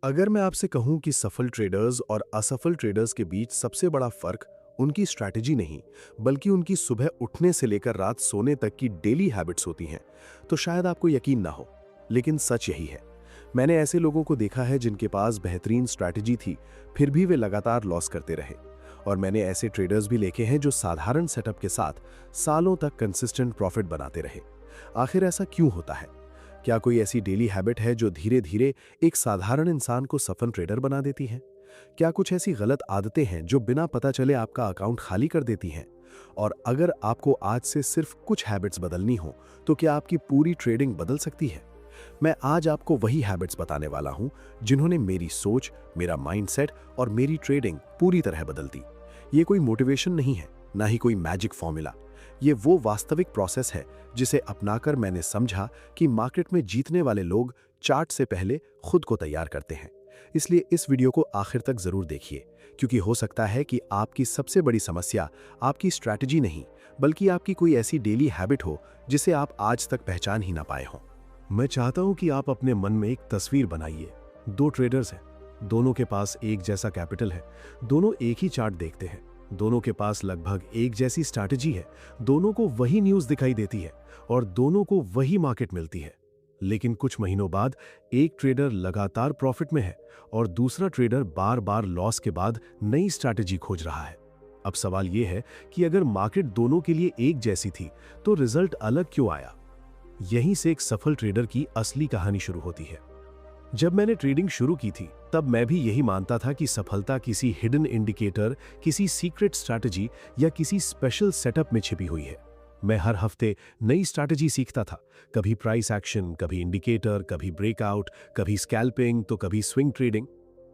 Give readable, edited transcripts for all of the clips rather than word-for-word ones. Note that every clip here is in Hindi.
अगर मैं आपसे कहूं कि सफल ट्रेडर्स और असफल ट्रेडर्स के बीच सबसे बड़ा फर्क उनकी स्ट्रैटेजी नहीं, बल्कि उनकी सुबह उठने से लेकर रात सोने तक की डेली हैबिट्स होती हैं, तो शायद आपको यकीन ना हो, लेकिन सच यही है। मैंने ऐसे लोगों को देखा है जिनके पास बेहतरीन स्ट्रैटेजी थी, फिर भी वे लगातार लॉस करते रहे। और मैंने ऐसे ट्रेडर्स भी देखे हैं जो साधारण सेटअप के साथ सालों तक कंसिस्टेंट प्रॉफिट बनाते रहे। आखिर ऐसा क्यों होता है? क्या कोई ऐसी डेली हैबिट है जो धीरे धीरे एक साधारण इंसान को सफल ट्रेडर बना देती है? क्या कुछ ऐसी गलत आदतें हैं जो बिना पता चले आपका अकाउंट खाली कर देती हैं? और अगर आपको आज से सिर्फ कुछ हैबिट्स बदलनी हो, तो क्या आपकी पूरी ट्रेडिंग बदल सकती है? मैं आज आपको वही हैबिट्स बताने वाला हूं जिन्होंने मेरी सोच, मेरा माइंडसेट और मेरी ट्रेडिंग पूरी तरह बदल दी। ये कोई मोटिवेशन नहीं है, ना ही कोई मैजिक फॉर्मूला। ये वो वास्तविक प्रोसेस है जिसे अपनाकर मैंने समझा कि मार्केट में जीतने वाले लोग चार्ट से पहले खुद को तैयार करते हैं। इसलिए इस वीडियो को आखिर तक जरूर देखिए, क्योंकि हो सकता है कि आपकी सबसे बड़ी समस्या आपकी स्ट्रैटेजी नहीं, बल्कि आपकी कोई ऐसी डेली हैबिट हो जिसे आप आज तक पहचान ही ना पाए हों। मैं चाहता हूं कि आप अपने मन में एक तस्वीर बनाइए। दो ट्रेडर्स हैं, दोनों के पास एक जैसा कैपिटल है, दोनों एक ही चार्ट देखते हैं, दोनों के पास लगभग एक जैसी स्ट्रैटेजी है, दोनों को वही न्यूज़ दिखाई देती है और दोनों को वही मार्केट मिलती है। लेकिन कुछ महीनों बाद एक ट्रेडर लगातार प्रॉफिट में है और दूसरा ट्रेडर बार बार लॉस के बाद नई स्ट्रैटेजी खोज रहा है। अब सवाल यह है कि अगर मार्केट दोनों के लिए एक जैसी थी, तो रिजल्ट अलग क्यों आया? यहीं से एक सफल ट्रेडर की असली कहानी शुरू होती है। जब मैंने ट्रेडिंग शुरू की थी, तब मैं भी यही मानता था कि सफलता किसी हिडन इंडिकेटर, किसी सीक्रेट स्ट्रैटेजी या किसी स्पेशल सेटअप में छिपी हुई है। मैं हर हफ्ते नई स्ट्रैटेजी सीखता था, कभी प्राइस एक्शन, कभी इंडिकेटर, कभी ब्रेकआउट, कभी स्कैल्पिंग, तो कभी स्विंग ट्रेडिंग।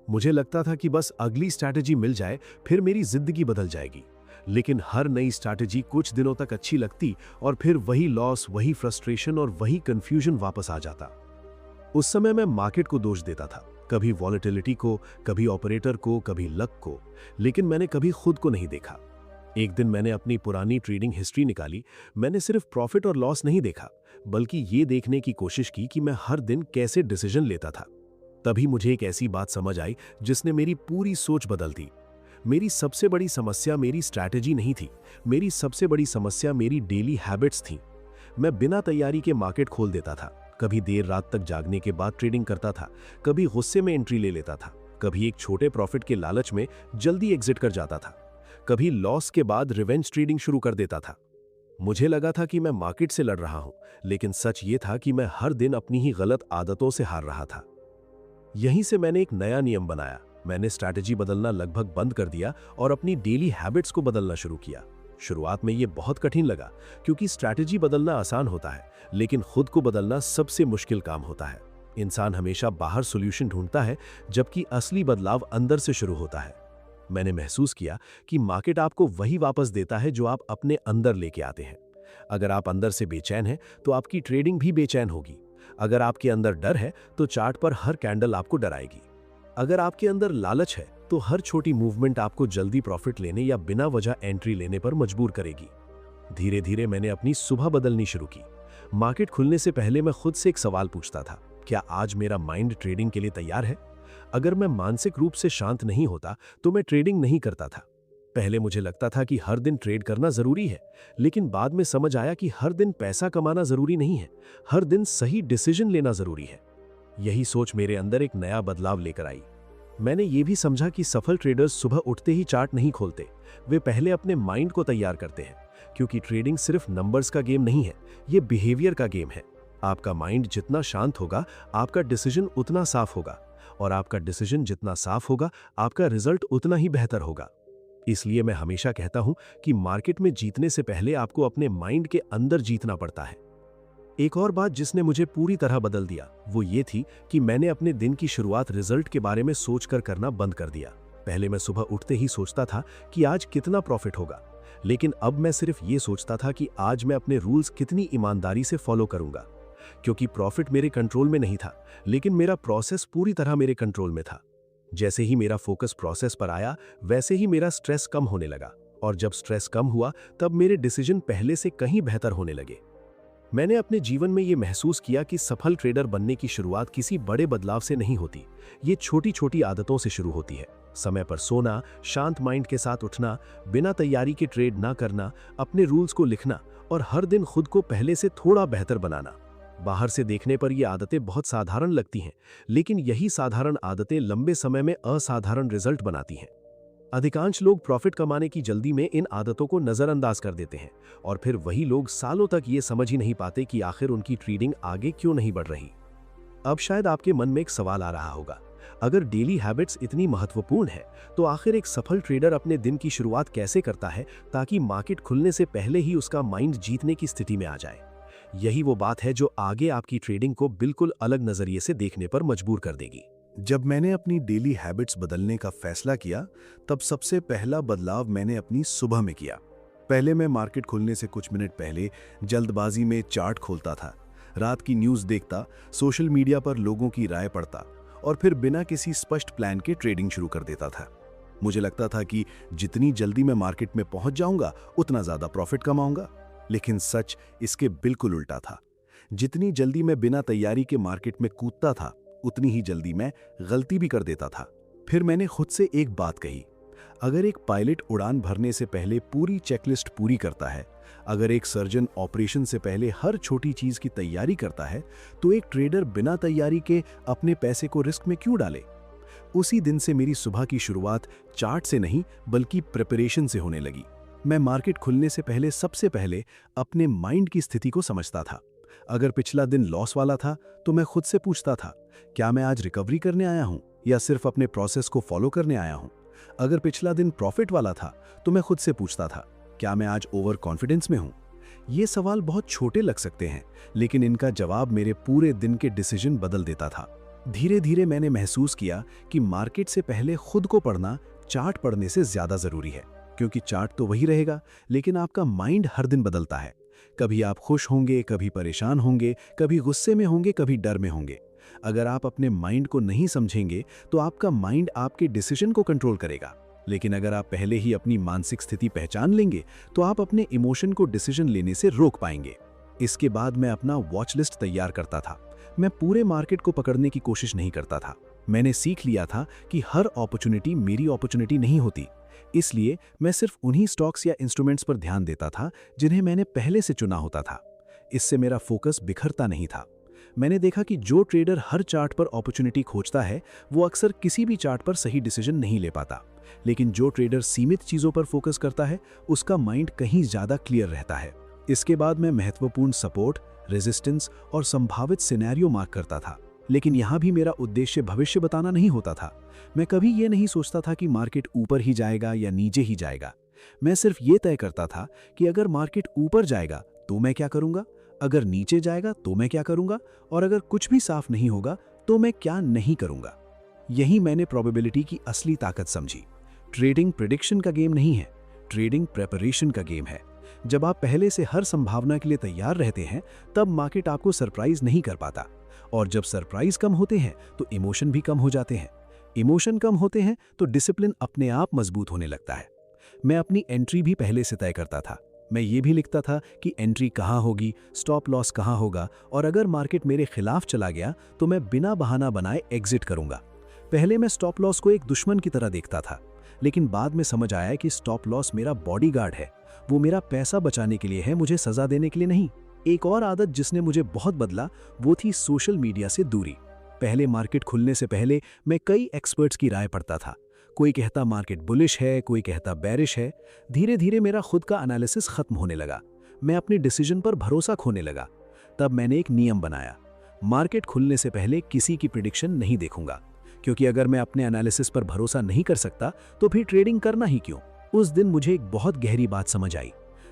मुझे लगता था कि बस अगली स्ट्रैटेजी मिल जाए, फिर मेरी जिंदगी बदल जाएगी। लेकिन हर नई स्ट्रैटेजी कुछ दिनों तक अच्छी लगती और फिर वही लॉस, वही फ्रस्ट्रेशन और वही कंफ्यूजन वापस आ जाता। उस समय मैं मार्केट को दोष देता था, कभी वॉलेटिलिटी को, कभी ऑपरेटर को, कभी लक को, लेकिन मैंने कभी खुद को नहीं देखा। एक दिन मैंने अपनी पुरानी ट्रेडिंग हिस्ट्री निकाली। मैंने सिर्फ प्रॉफिट और लॉस नहीं देखा, बल्कि ये देखने की कोशिश की कि मैं हर दिन कैसे डिसीजन लेता था। तभी मुझे एक ऐसी बात समझ आई जिसने मेरी पूरी सोच बदल दी। मेरी सबसे बड़ी समस्या मेरी स्ट्रैटेजी नहीं थी, मेरी सबसे बड़ी समस्या मेरी डेली हैबिट्स थी। मैं बिना तैयारी के मार्केट खोल देता था, कभी देर रात तक जागने के बाद ट्रेडिंग करता था, कभी गुस्से में एंट्री ले लेता था, कभी एक छोटे प्रॉफिट के लालच में जल्दी एग्जिट कर जाता था, कभी लॉस के बाद रिवेंज ट्रेडिंग शुरू कर देता था। मुझे लगा था कि मैं मार्केट से लड़ रहा हूं, लेकिन सच ये था कि मैं हर दिन अपनी ही गलत आदतों से हार रहा था। यहीं से मैंने एक नया नियम बनाया। मैंने स्ट्रैटेजी बदलना लगभग बंद कर दिया और अपनी डेली हैबिट्स को बदलना शुरू किया। शुरुआत में यह बहुत कठिन लगा, क्योंकि स्ट्रैटेजी बदलना आसान होता है, लेकिन खुद को बदलना सबसे मुश्किल काम होता है। इंसान हमेशा बाहर सॉल्यूशन ढूंढता है, जबकि असली बदलाव अंदर से शुरू होता है। मैंने महसूस किया कि मार्केट आपको वही वापस देता है जो आप अपने अंदर लेके आते हैं। अगर आप अंदर से बेचैन हैं, तो आपकी ट्रेडिंग भी बेचैन होगी। अगर आपके अंदर डर है, तो चार्ट पर हर कैंडल आपको डराएगी। अगर आपके अंदर लालच है, तो हर छोटी मूवमेंट आपको जल्दी प्रॉफिट लेने या बिना वजह एंट्री लेने पर मजबूर करेगी। धीरे धीरे मैंने अपनी सुबह बदलनी शुरू की। मार्केट खुलने से पहले मैं खुद से एक सवाल पूछता था, क्या आज मेरा माइंड ट्रेडिंग के लिए तैयार है? अगर मैं मानसिक रूप से शांत नहीं होता, तो मैं ट्रेडिंग नहीं करता था। पहले मुझे लगता था कि हर दिन ट्रेड करना जरूरी है, लेकिन बाद में समझ आया कि हर दिन पैसा कमाना जरूरी नहीं है, हर दिन सही डिसीजन लेना जरूरी है। यही सोच मेरे अंदर एक नया बदलाव लेकर आई। मैंने ये भी समझा कि सफल ट्रेडर्स सुबह उठते ही चार्ट नहीं खोलते, वे पहले अपने माइंड को तैयार करते हैं, क्योंकि ट्रेडिंग सिर्फ नंबर्स का गेम नहीं है, ये बिहेवियर का गेम है। आपका माइंड जितना शांत होगा, आपका डिसीजन उतना साफ होगा, और आपका डिसीजन जितना साफ होगा, आपका रिजल्ट उतना ही बेहतर होगा। इसलिए मैं हमेशा कहता हूं कि मार्केट में जीतने से पहले आपको अपने माइंड के अंदर जीतना पड़ता है। एक और बात जिसने मुझे पूरी तरह बदल दिया, वो ये थी कि मैंने अपने दिन की शुरुआत रिजल्ट के बारे में सोचकर करना बंद कर दिया। पहले मैं सुबह उठते ही सोचता था कि आज कितना प्रॉफिट होगा, लेकिन अब मैं सिर्फ ये सोचता था कि आज मैं अपने रूल्स कितनी ईमानदारी से फॉलो करूंगा। क्योंकि प्रॉफिट मेरे कंट्रोल में नहीं था, लेकिन मेरा प्रोसेस पूरी तरह मेरे कंट्रोल में था। जैसे ही मेरा फोकस प्रोसेस पर आया, वैसे ही मेरा स्ट्रेस कम होने लगा, और जब स्ट्रेस कम हुआ, तब मेरे डिसीजन पहले से कहीं बेहतर होने लगे। मैंने अपने जीवन में ये महसूस किया कि सफल ट्रेडर बनने की शुरुआत किसी बड़े बदलाव से नहीं होती। ये छोटी छोटी आदतों से शुरू होती है। समय पर सोना, शांत माइंड के साथ उठना, बिना तैयारी के ट्रेड ना करना, अपने रूल्स को लिखना और हर दिन खुद को पहले से थोड़ा बेहतर बनाना। बाहर से देखने पर ये आदतें बहुत साधारण लगती हैं, लेकिन यही साधारण आदतें लंबे समय में असाधारण रिजल्ट बनाती हैं। अधिकांश लोग प्रॉफिट कमाने की जल्दी में इन आदतों को नजरअंदाज कर देते हैं और फिर वही लोग सालों तक ये समझ ही नहीं पाते कि आखिर उनकी ट्रेडिंग आगे क्यों नहीं बढ़ रही। अब शायद आपके मन में एक सवाल आ रहा होगा, अगर डेली हैबिट्स इतनी महत्वपूर्ण है तो आखिर एक सफल ट्रेडर अपने दिन की शुरुआत कैसे करता है ताकि मार्केट खुलने से पहले ही उसका माइंड जीतने की स्थिति में आ जाए। यही वो बात है जो आगे आपकी ट्रेडिंग को बिल्कुल अलग नजरिए से देखने पर मजबूर कर देगी। जब मैंने अपनी डेली हैबिट्स बदलने का फैसला किया, तब सबसे पहला बदलाव मैंने अपनी सुबह में किया। पहले मैं मार्केट खुलने से कुछ मिनट पहले जल्दबाजी में चार्ट खोलता था, रात की न्यूज़ देखता, सोशल मीडिया पर लोगों की राय पढ़ता और फिर बिना किसी स्पष्ट प्लान के ट्रेडिंग शुरू कर देता था। मुझे लगता था कि जितनी जल्दी मैं मार्केट में पहुंच जाऊंगा उतना ज़्यादा प्रॉफिट कमाऊंगा, लेकिन सच इसके बिल्कुल उल्टा था। जितनी जल्दी मैं बिना तैयारी के मार्केट में कूदता था, उतनी ही जल्दी मैं गलती भी कर देता था। फिर मैंने खुद से एक बात कही, अगर एक पायलट उड़ान भरने से पहले पूरी चेकलिस्ट पूरी करता है, अगर एक सर्जन ऑपरेशन से पहले हर छोटी चीज की तैयारी करता है, तो एक ट्रेडर बिना तैयारी के अपने पैसे को रिस्क में क्यों डाले। उसी दिन से मेरी सुबह की शुरुआत चार्ट से नहीं बल्कि प्रिपरेशन से होने लगी। मैं मार्केट खुलने से पहले सबसे पहले अपने माइंड की स्थिति को समझता था। अगर पिछला दिन लॉस वाला था तो मैं खुद से पूछता था, क्या मैं आज रिकवरी करने आया हूं या सिर्फ अपने प्रोसेस को फॉलो करने आया हूं। अगर पिछला दिन प्रॉफिट वाला था तो मैं खुद से पूछता था, क्या मैं आज ओवर कॉन्फिडेंस में हूं। ये सवाल बहुत छोटे लग सकते हैं, लेकिन इनका जवाब मेरे पूरे दिन के डिसीजन बदल देता था। धीरे धीरे मैंने महसूस किया कि मार्केट से पहले खुद को पढ़ना चार्ट पढ़ने से ज्यादा जरूरी है, क्योंकि चार्ट तो वही रहेगा, लेकिन आपका माइंड हर दिन बदलता है। कभी आप खुश होंगे, कभी परेशान होंगे, कभी गुस्से में होंगे, कभी डर में होंगे। अगर आप अपने माइंड को नहीं समझेंगे तो आपका माइंड आपके डिसीजन को कंट्रोल करेगा, लेकिन अगर आप पहले ही अपनी मानसिक स्थिति पहचान लेंगे तो आप अपने इमोशन को डिसीजन लेने से रोक पाएंगे। इसके बाद मैं अपना वॉच लिस्ट तैयार करता था। मैं पूरे मार्केट को पकड़ने की कोशिश नहीं करता था। मैंने सीख लिया था कि हर अपॉर्चुनिटी मेरी अपॉर्चुनिटी नहीं होती, इसलिए मैं सिर्फ उन्हीं स्टॉक्स या इंस्ट्रूमेंट्स पर ध्यान देता था जिन्हें मैंने पहले से चुना होता था। इससे मेरा फोकस बिखरता नहीं था। मैंने देखा कि जो ट्रेडर हर चार्ट पर अपॉर्चुनिटी खोजता है वो अक्सर किसी भी चार्ट पर सही डिसीजन नहीं ले पाता, लेकिन जो ट्रेडर सीमित चीजों पर फोकस करता है उसका माइंड कहीं ज्यादा क्लियर रहता है। इसके बाद मैं महत्वपूर्ण सपोर्ट, रेजिस्टेंस और संभावित सिनेरियो मार्क करता था, लेकिन यहाँ भी मेरा उद्देश्य भविष्य बताना नहीं होता था। मैं कभी ये नहीं सोचता था कि मार्केट ऊपर ही जाएगा या नीचे ही जाएगा। मैं सिर्फ ये तय करता था कि अगर मार्केट ऊपर जाएगा तो मैं क्या करूंगा, अगर नीचे जाएगा तो मैं क्या करूंगा, और अगर कुछ भी साफ नहीं होगा तो मैं क्या नहीं करूंगा। यही मैंने प्रोबेबिलिटी की असली ताकत समझी। ट्रेडिंग प्रेडिक्शन का गेम नहीं है, ट्रेडिंग प्रेपरेशन का गेम है। जब आप पहले से हर संभावना के लिए तैयार रहते हैं तब मार्केट आपको सरप्राइज नहीं कर पाता, और जब सरप्राइज कम होते हैं तो इमोशन भी कम हो जाते हैं। इमोशन कम होते हैं तो डिसिप्लिन अपने आप मजबूत होने लगता है। मैं अपनी एंट्री भी पहले से तय करता था। मैं ये भी लिखता था कि एंट्री कहाँ होगी, स्टॉप लॉस कहाँ होगा, और अगर मार्केट मेरे खिलाफ चला गया तो मैं बिना बहाना बनाए एग्जिट करूंगा। पहले मैं स्टॉप लॉस को एक दुश्मन की तरह देखता था, लेकिन बाद में समझ आया कि स्टॉप लॉस मेरा बॉडीगार्ड है। वो मेरा पैसा बचाने के लिए है, मुझे सजा देने के लिए नहीं। एक और आदत जिसने मुझे बहुत बदला वो थी सोशल मीडिया से दूरी। पहले मार्केट खुलने से पहले मैं कई एक्सपर्ट्स की राय पढ़ता था। कोई कहता मार्केट बुलिश है, कोई कहता बेरिश है। धीरे धीरे मेरा खुद का एनालिसिस खत्म होने लगा। मैं अपने डिसीजन पर भरोसा खोने लगा। तब मैंने एक नियम बनाया, मार्केट खुलने से पहले किसी की प्रिडिक्शन नहीं देखूंगा, क्योंकि अगर मैं अपने एनालिसिस पर भरोसा नहीं कर सकता तो फिर ट्रेडिंग करना ही क्यों। उस दिन मुझे एक बहुत गहरी बात समझ आई।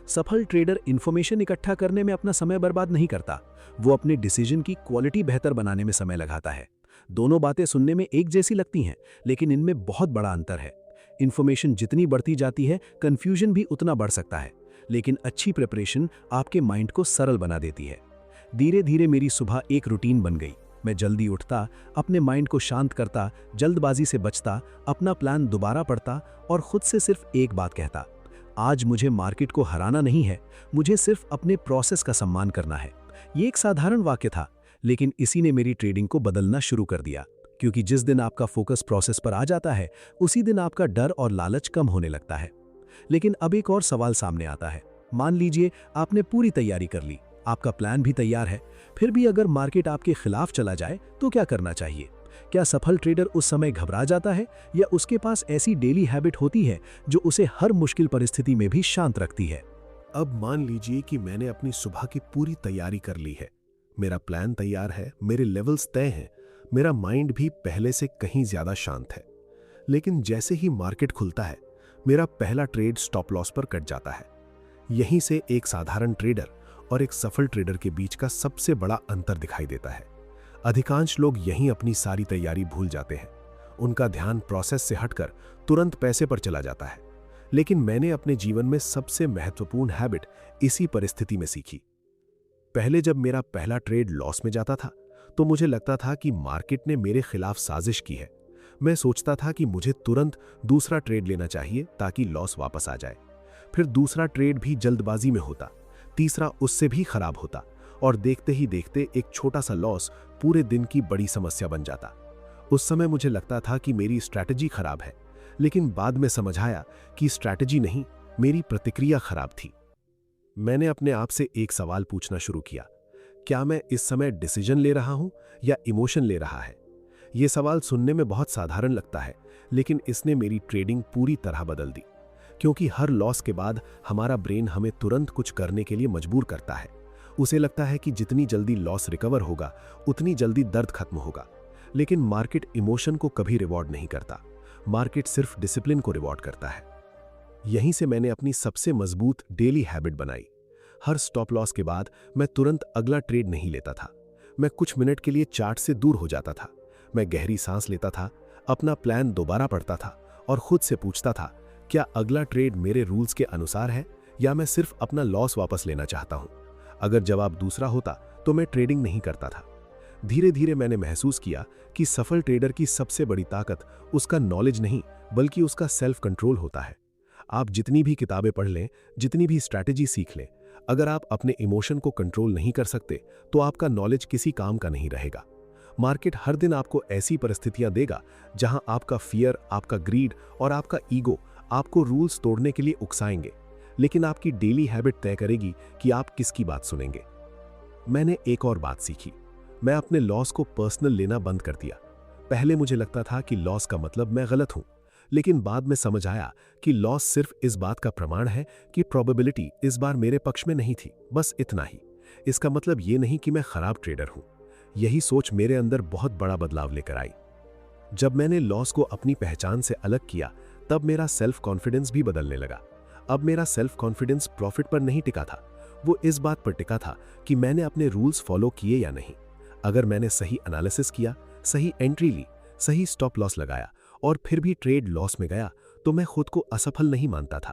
सफल ट्रेडर इंफॉर्मेशन इकट्ठा करने में अपना समय बर्बाद नहीं करता, वो अपने डिसीजन की क्वालिटी बेहतर बनाने में समय लगाता है। दोनों बातें सुनने में एक जैसी लगती हैं, लेकिन इनमें बहुत बड़ा अंतर है। इंफॉर्मेशन जितनी बढ़ती जाती है, कंफ्यूजन भी उतना बढ़ सकता है, लेकिन अच्छी प्रिपरेशन आपके माइंड को सरल बना देती है। धीरे धीरे मेरी सुबह एक रूटीन बन गई। मैं जल्दी उठता, अपने माइंड को शांत करता, जल्दबाजी से बचता, अपना प्लान दोबारा पढ़ता और खुद से सिर्फ एक बात कहता, आज मुझे मार्केट को हराना नहीं है, मुझे सिर्फ अपने प्रोसेस का सम्मान करना है। ये एक साधारण वाक्य था, लेकिन इसी ने मेरी ट्रेडिंग को बदलना शुरू कर दिया। क्योंकि जिस दिन आपका फोकस प्रोसेस पर आ जाता है, उसी दिन आपका डर और लालच कम होने लगता है। लेकिन अब एक और सवाल सामने आता है। मान लीजिए आपने पूरी तैयारी कर ली, आपका प्लान भी तैयार है, फिर भी अगर मार्केट आपके खिलाफ चला जाए तो क्या करना चाहिए? क्या सफल ट्रेडर उस समय घबरा जाता है, या उसके पास ऐसी डेली हैबिट होती है जो उसे हर मुश्किल परिस्थिति में भी शांत रखती है? अब मान लीजिए कि मैंने अपनी सुबह की पूरी तैयारी कर ली है, मेरा प्लान तैयार है, मेरे लेवल्स तय हैं, मेरा माइंड भी पहले से कहीं ज्यादा शांत है। लेकिन जैसे ही मार्केट खुलता है, मेरा पहला ट्रेड स्टॉप लॉस पर कट जाता है। यहीं से एक साधारण ट्रेडर और एक सफल ट्रेडर के बीच का सबसे बड़ा अंतर दिखाई देता है। अधिकांश लोग यहीं अपनी सारी तैयारी भूल जाते हैं। उनका ध्यान प्रोसेस से हटकर तुरंत पैसे पर चला जाता है। लेकिन मैंने अपने जीवन में सबसे महत्वपूर्ण हैबिट इसी परिस्थिति में सीखी। पहले जब मेरा पहला ट्रेड लॉस में जाता था, तो मुझे लगता था कि मार्केट ने मेरे खिलाफ साजिश की है। मैं सोचता था कि मुझे तुरंत दूसरा ट्रेड लेना चाहिए ताकि लॉस वापस आ जाए। फिर दूसरा ट्रेड भी जल्दबाजी में होता, तीसरा उससे भी खराब होता, और देखते ही देखते एक छोटा सा लॉस पूरे दिन की बड़ी समस्या बन जाता। उस समय मुझे लगता था कि मेरी स्ट्रैटेजी खराब है, लेकिन बाद में समझ आया कि स्ट्रैटेजी नहीं, मेरी प्रतिक्रिया खराब थी। मैंने अपने आप से एक सवाल पूछना शुरू किया, क्या मैं इस समय डिसीजन ले रहा हूं या इमोशन ले रहा है? यह सवाल सुनने में बहुत साधारण लगता है, लेकिन इसने मेरी ट्रेडिंग पूरी तरह बदल दी। क्योंकि हर लॉस के बाद हमारा ब्रेन हमें तुरंत कुछ करने के लिए मजबूर करता है। उसे लगता है कि जितनी जल्दी लॉस रिकवर होगा, उतनी जल्दी दर्द खत्म होगा। लेकिन मार्केट इमोशन को कभी रिवॉर्ड नहीं करता, मार्केट सिर्फ डिसिप्लिन को रिवॉर्ड करता है। यहीं से मैंने अपनी सबसे मजबूत डेली हैबिट बनाई। हर स्टॉप लॉस के बाद मैं तुरंत अगला ट्रेड नहीं लेता था। मैं कुछ मिनट के लिए चार्ट से दूर हो जाता था। मैं गहरी सांस लेता था, अपना प्लान दोबारा पढ़ता था और खुद से पूछता था, क्या अगला ट्रेड मेरे रूल्स के अनुसार है या मैं सिर्फ अपना लॉस वापस लेना चाहता हूं? अगर जवाब दूसरा होता तो मैं ट्रेडिंग नहीं करता था। धीरे धीरे मैंने महसूस किया कि सफल ट्रेडर की सबसे बड़ी ताकत उसका नॉलेज नहीं, बल्कि उसका सेल्फ कंट्रोल होता है। आप जितनी भी किताबें पढ़ लें, जितनी भी स्ट्रैटेजी सीख लें, अगर आप अपने इमोशन को कंट्रोल नहीं कर सकते, तो आपका नॉलेज किसी काम का नहीं रहेगा। मार्केट हर दिन आपको ऐसी परिस्थितियां देगा जहां आपका फियर, आपका ग्रीड और आपका ईगो आपको रूल्स तोड़ने के लिए उकसाएंगे, लेकिन आपकी डेली हैबिट तय करेगी कि आप किसकी बात सुनेंगे। मैंने एक और बात सीखी, मैं अपने लॉस को पर्सनल लेना बंद कर दिया। पहले मुझे लगता था कि लॉस का मतलब मैं गलत हूं, लेकिन बाद में समझ आया कि लॉस सिर्फ इस बात का प्रमाण है कि प्रोबेबिलिटी इस बार मेरे पक्ष में नहीं थी, बस इतना ही। इसका मतलब ये नहीं कि मैं खराब ट्रेडर हूं। यही सोच मेरे अंदर बहुत बड़ा बदलाव लेकर आई। जब मैंने लॉस को अपनी पहचान से अलग किया, तब मेरा सेल्फ कॉन्फिडेंस भी बदलने लगा। अब मेरा सेल्फ कॉन्फिडेंस प्रॉफिट पर नहीं टिका था, वो इस बात पर टिका था कि मैंने अपने रूल्स फॉलो किए या नहीं। अगर मैंने सही एनालिसिस किया, सही एंट्री ली, सही स्टॉप लॉस लगाया और फिर भी ट्रेड लॉस में गया, तो मैं खुद को असफल नहीं मानता था,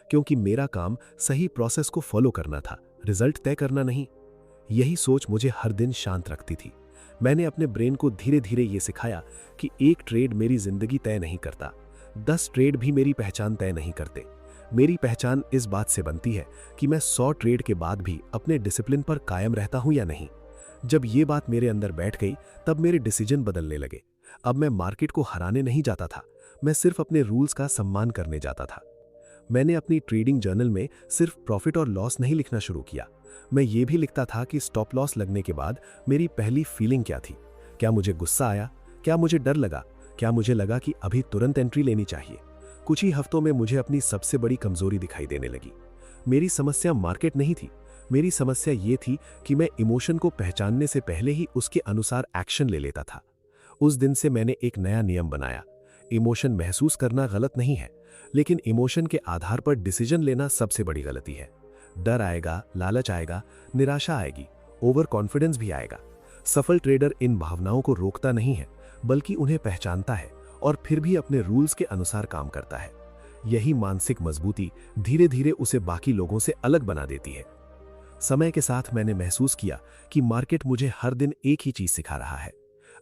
क्योंकि मेरा काम सही प्रोसेस को फॉलो करना था, रिजल्ट तय करना नहीं। यही सोच मुझे हर दिन शांत रखती थी। मैंने अपने ब्रेन को धीरे धीरे ये सिखाया कि एक ट्रेड मेरी जिंदगी तय नहीं करता, 10 ट्रेड भी मेरी पहचान तय नहीं करते। मेरी पहचान इस बात से बनती है कि मैं 100 ट्रेड के बाद भी अपने डिसिप्लिन पर कायम रहता हूं या नहीं। जब ये बात मेरे अंदर बैठ गई, तब मेरे डिसीजन बदलने लगे। अब मैं मार्केट को हराने नहीं जाता था, मैं सिर्फ अपने रूल्स का सम्मान करने जाता था। मैंने अपनी ट्रेडिंग जर्नल में सिर्फ प्रॉफिट और लॉस नहीं लिखना शुरू किया। मैं ये भी लिखता था कि स्टॉप लॉस लगने के बाद मेरी पहली फीलिंग क्या थी। क्या मुझे गुस्सा आया? क्या मुझे डर लगा? क्या मुझे लगा कि अभी तुरंत एंट्री लेनी चाहिए? कुछ ही हफ्तों में मुझे अपनी सबसे बड़ी कमजोरी दिखाई देने लगी। मेरी समस्या मार्केट नहीं थी, मेरी समस्या ये थी कि मैं इमोशन को पहचानने से पहले ही उसके अनुसार एक्शन ले लेता था। उस दिन से मैंने एक नया नियम बनाया, इमोशन महसूस करना गलत नहीं है, लेकिन इमोशन के आधार पर डिसीजन लेना सबसे बड़ी गलती है। डर आएगा, लालच आएगा, निराशा आएगी, ओवर कॉन्फिडेंस भी आएगा। सफल ट्रेडर इन भावनाओं को रोकता नहीं है, बल्कि उन्हें पहचानता है और फिर भी अपने रूल्स के अनुसार काम करता है। यही मानसिक मजबूती धीरे धीरे उसे बाकी लोगों से अलग बना देती है। समय के साथ मैंने महसूस किया कि मार्केट मुझे हर दिन एक ही चीज सिखा रहा है।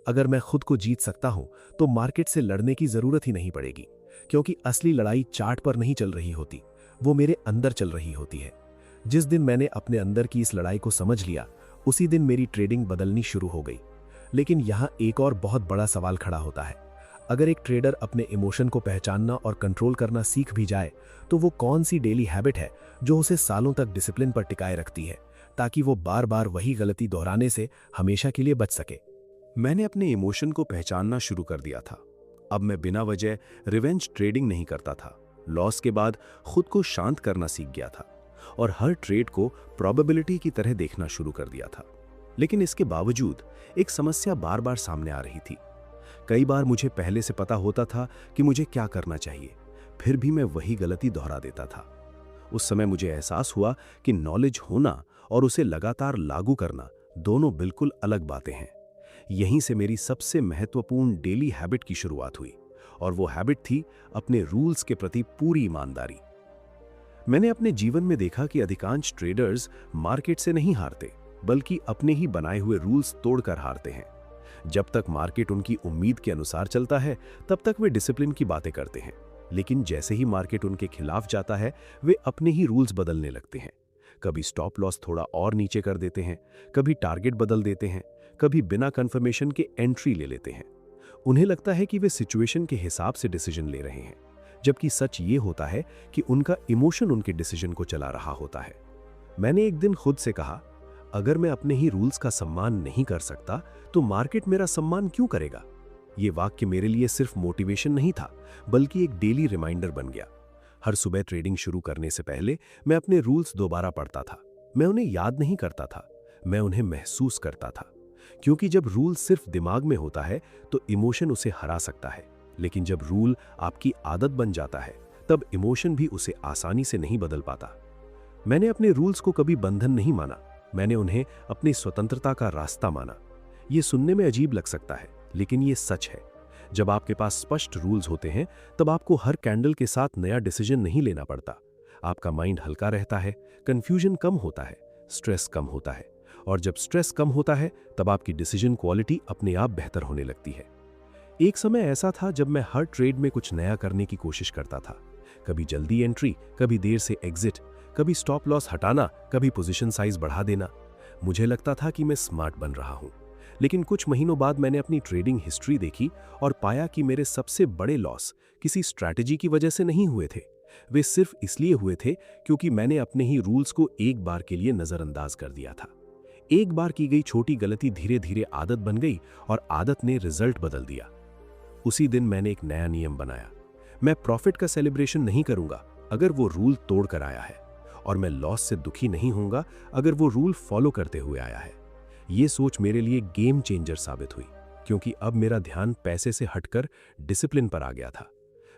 अगर मैं खुद को जीत सकता हूं, तो मार्केट से लड़ने की जरूरत ही नहीं पड़ेगी, क्योंकि असली लड़ाई चार्ट पर नहीं चल रही होती, वो मेरे अंदर चल रही होती है। जिस दिन मैंने अपने अंदर की इस लड़ाई को समझ लिया, उसी दिन मेरी ट्रेडिंग बदलनी शुरू हो गई। लेकिन यहाँ एक और बहुत बड़ा सवाल खड़ा होता है। अगर एक ट्रेडर अपने इमोशन को पहचानना और कंट्रोल करना सीख भी जाए, तो वो कौन सी डेली हैबिट है जो उसे सालों तक डिसिप्लिन पर टिकाए रखती है, ताकि वो बार बार वही गलती दोहराने से हमेशा के लिए बच सके। मैंने अपने इमोशन को पहचानना शुरू कर दिया था। अब मैं बिना वजह रिवेंज ट्रेडिंग नहीं करता था। लॉस के बाद खुद को शांत करना सीख गया था और हर ट्रेड को प्रोबेबिलिटी की तरह देखना शुरू कर दिया था। लेकिन इसके बावजूद एक समस्या बार बार सामने आ रही थी। कई बार मुझे पहले से पता होता था कि मुझे क्या करना चाहिए, फिर भी मैं वही गलती दोहरा देता था। उस समय मुझे एहसास हुआ कि नॉलेज होना और उसे लगातार लागू करना दोनों बिल्कुल अलग बातें हैं। यहीं से मेरी सबसे महत्वपूर्ण डेली हैबिट की शुरुआत हुई, और वो हैबिट थी अपने रूल्स के प्रति पूरी ईमानदारी। मैंने अपने जीवन में देखा कि अधिकांश ट्रेडर्स मार्केट से नहीं हारते, बल्कि अपने ही बनाए हुए रूल्स तोड़कर हारते हैं। जब तक मार्केट उनकी उम्मीद के अनुसार चलता है, तब तक वे डिसिप्लिन की बातें करते हैं। लेकिन जैसे ही मार्केट उनके खिलाफ जाता है, वे अपने ही रूल्स बदलने लगते हैं। कभी स्टॉप लॉस थोड़ा और नीचे कर देते हैं, कभी टारगेट बदल देते हैं, कभी बिना कंफर्मेशन के एंट्री ले लेते हैं। उन्हें लगता है कि वे सिचुएशन के हिसाब से डिसीजन ले रहे हैं, जबकि सच ये होता है कि उनका इमोशन उनके डिसीजन को चला रहा होता है। मैंने एक दिन खुद से कहा, अगर मैं अपने ही रूल्स का सम्मान नहीं कर सकता, तो मार्केट मेरा सम्मान क्यों करेगा? ये वाक्य मेरे लिए सिर्फ मोटिवेशन नहीं था, बल्कि एक डेली रिमाइंडर बन गया। हर सुबह ट्रेडिंग शुरू करने से पहले मैं अपने रूल्स दोबारा पढ़ता था। मैं उन्हें याद नहीं करता था, मैं उन्हें महसूस करता था। क्योंकि जब रूल सिर्फ दिमाग में होता है तो इमोशन उसे हरा सकता है, लेकिन जब रूल आपकी आदत बन जाता है, तब इमोशन भी उसे आसानी से नहीं बदल पाता। मैंने अपने रूल्स को कभी बंधन नहीं माना, मैंने उन्हें अपनी स्वतंत्रता का रास्ता माना। ये सुनने में अजीब लग सकता है, लेकिन ये सच है। जब आपके पास स्पष्ट रूल्स होते हैं, तब आपको हर कैंडल के साथ नया डिसीजन नहीं लेना पड़ता। आपका माइंड हल्का रहता है, कंफ्यूजन कम होता है, स्ट्रेस कम होता है, और जब स्ट्रेस कम होता है, तब आपकी डिसीजन क्वालिटी अपने आप बेहतर होने लगती है। एक समय ऐसा था जब मैं हर ट्रेड में कुछ नया करने की कोशिश करता था। कभी जल्दी एंट्री, कभी देर से एग्जिट, कभी स्टॉप लॉस हटाना, कभी पोजीशन साइज बढ़ा देना। मुझे लगता था कि मैं स्मार्ट बन रहा हूं। लेकिन कुछ महीनों बाद मैंने अपनी ट्रेडिंग हिस्ट्री देखी और पाया कि मेरे सबसे बड़े लॉस किसी स्ट्रैटेजी की वजह से नहीं हुए थे। वे सिर्फ इसलिए हुए थे क्योंकि मैंने अपने ही रूल्स को एक बार के लिए नजरअंदाज कर दिया था। एक बार की गई छोटी गलती धीरे धीरे आदत बन गई और आदत ने रिजल्ट बदल दिया। उसी दिन मैंने एक नया नियम बनाया। मैं प्रॉफिट का सेलिब्रेशन नहीं करूंगा अगर वो रूल तोड़कर आया है, और मैं लॉस से दुखी नहीं होऊंगा अगर वो रूल फॉलो करते हुए आया है। ये सोच मेरे लिए गेम चेंजर साबित हुई, क्योंकि अब मेरा ध्यान पैसे से हटकर डिसिप्लिन पर आ गया था।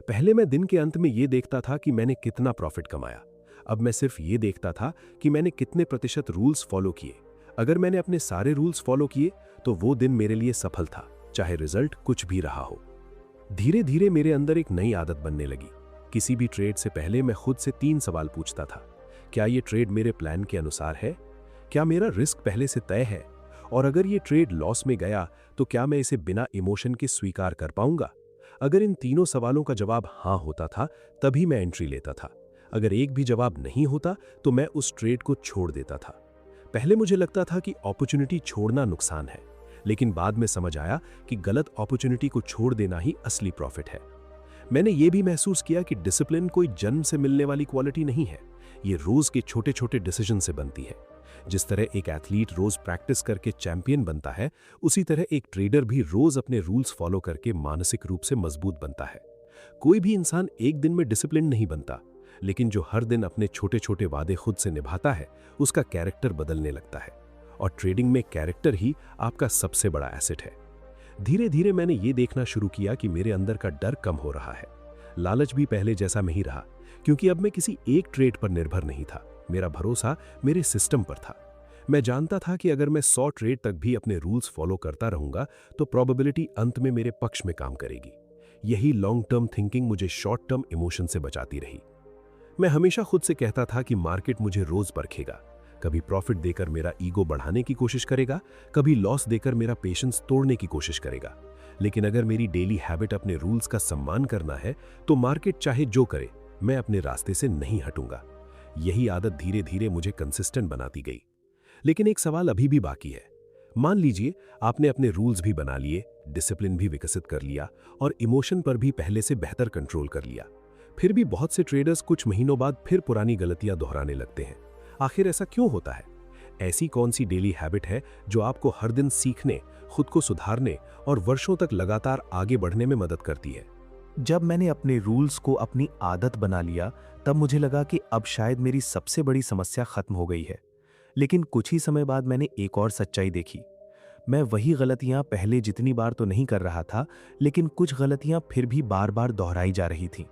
पहले मैं दिन के अंत में ये देखता था कि मैंने कितना प्रॉफिट कमाया। अब मैं सिर्फ ये देखता था कि मैंने कितने प्रतिशत रूल्स फॉलो किए। अगर मैंने अपने सारे रूल्स फॉलो किए तो वो दिन मेरे लिए सफल था, चाहे रिजल्ट कुछ भी रहा हो। धीरे धीरे मेरे अंदर एक नई आदत बनने लगी। किसी भी ट्रेड से पहले मैं खुद से 3 सवाल पूछता था। क्या ये ट्रेड मेरे प्लान के अनुसार है? क्या मेरा रिस्क पहले से तय है? और अगर ये ट्रेड लॉस में गया तो क्या मैं इसे बिना इमोशन के स्वीकार कर पाऊंगा? अगर इन तीनों सवालों का जवाब हाँ होता था, तभी मैं एंट्री लेता था। अगर एक भी जवाब नहीं होता तो मैं उस ट्रेड को छोड़ देता था। पहले मुझे लगता था कि अपॉर्चुनिटी छोड़ना नुकसान है, लेकिन बाद में समझ आया कि गलत अपॉर्चुनिटी को छोड़ देना ही असली प्रॉफिट है। मैंने ये भी महसूस किया कि डिसिप्लिन कोई जन्म से मिलने वाली क्वालिटी नहीं है, ये रोज के छोटे छोटे डिसीजन से बनती है। जिस तरह एक एथलीट रोज प्रैक्टिस करके चैंपियन बनता है, उसी तरह एक ट्रेडर भी रोज अपने रूल्स फॉलो करके मानसिक रूप से मजबूत बनता है। कोई भी इंसान एक दिन में डिसिप्लिन नहीं बनता, लेकिन जो हर दिन अपने छोटे छोटे वादे खुद से निभाता है, उसका कैरेक्टर बदलने लगता है। और ट्रेडिंग में कैरेक्टर ही आपका सबसे बड़ा एसेट है। धीरे धीरे मैंने ये देखना शुरू किया कि मेरे अंदर का डर कम हो रहा है। लालच भी पहले जैसा नहीं रहा, क्योंकि अब मैं किसी एक ट्रेड पर निर्भर नहीं था। मेरा भरोसा मेरे सिस्टम पर था। मैं जानता था कि अगर मैं 100 ट्रेड तक भी अपने रूल्स फॉलो करता रहूंगा तो प्रोबेबिलिटी अंत में मेरे पक्ष में काम करेगी। यही लॉन्ग टर्म थिंकिंग मुझे शॉर्ट टर्म इमोशन से बचाती रही। मैं हमेशा खुद से कहता था कि मार्केट मुझे रोज परखेगा। कभी प्रॉफिट देकर मेरा ईगो बढ़ाने की कोशिश करेगा, कभी लॉस देकर मेरा पेशेंस तोड़ने की कोशिश करेगा। लेकिन अगर मेरी डेली हैबिट अपने रूल्स का सम्मान करना है, तो मार्केट चाहे जो करे, मैं अपने रास्ते से नहीं हटूंगा। यही आदत धीरे धीरे मुझे कंसिस्टेंट बनाती गई। लेकिन एक सवाल अभी भी बाकी है। मान लीजिए आपने अपने रूल्स भी बना लिए, डिसिप्लिन भी विकसित कर लिया और इमोशन पर भी पहले से बेहतर कंट्रोल कर लिया। फिर भी बहुत से ट्रेडर्स कुछ महीनों बाद फिर पुरानी गलतियां दोहराने लगते हैं। आखिर ऐसा क्यों होता है? ऐसी कौन सी डेली हैबिट है जो आपको हर दिन सीखने, खुद को सुधारने और वर्षों तक लगातार आगे बढ़ने में मदद करती है? जब मैंने अपने रूल्स को अपनी आदत बना लिया, तब मुझे लगा कि अब शायद मेरी सबसे बड़ी समस्या खत्म हो गई है। लेकिन कुछ ही समय बाद मैंने एक और सच्चाई देखी। मैं वही गलतियां पहले जितनी बार तो नहीं कर रहा था, लेकिन कुछ गलतियां फिर भी बार बार दोहराई जा रही थीं।